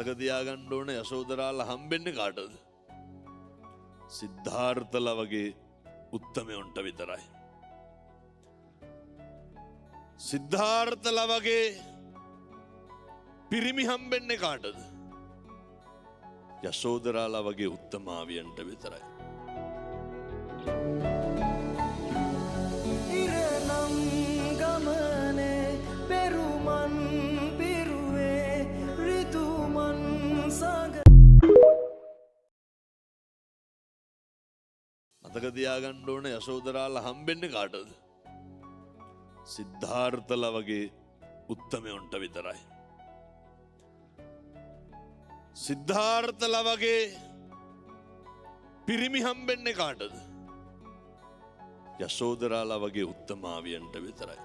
මතක තියාගන්න ඕනේ යශෝදරාලා හම්බෙන්නේ කාටද? සිද්ධාර්ථලා වගේ උත්තමයන්ට විතරයි. සිද්ධාර්ථලා වගේ පිරිමි හම්බෙන්නේ කාටද? යශෝදරාලා වගේ උත්තමාවියන්ට විතරයි. ඉරනම් ගමනේ පෙරුමන් පිරුවේ ඍතුමන් සග මතක තියාගන්න ඕනේ යශෝදරාලා හම්බෙන්නේ කාටද? සිද්ධාර්ථලා වගේ උත්තමයන්ට විතරයි. සිද්ධාර්ථලා වගේ පිරිමි හම්බෙන්නේ කාටද? යශෝදරාලා වගේ උත්තමාවියන්ට විතරයි.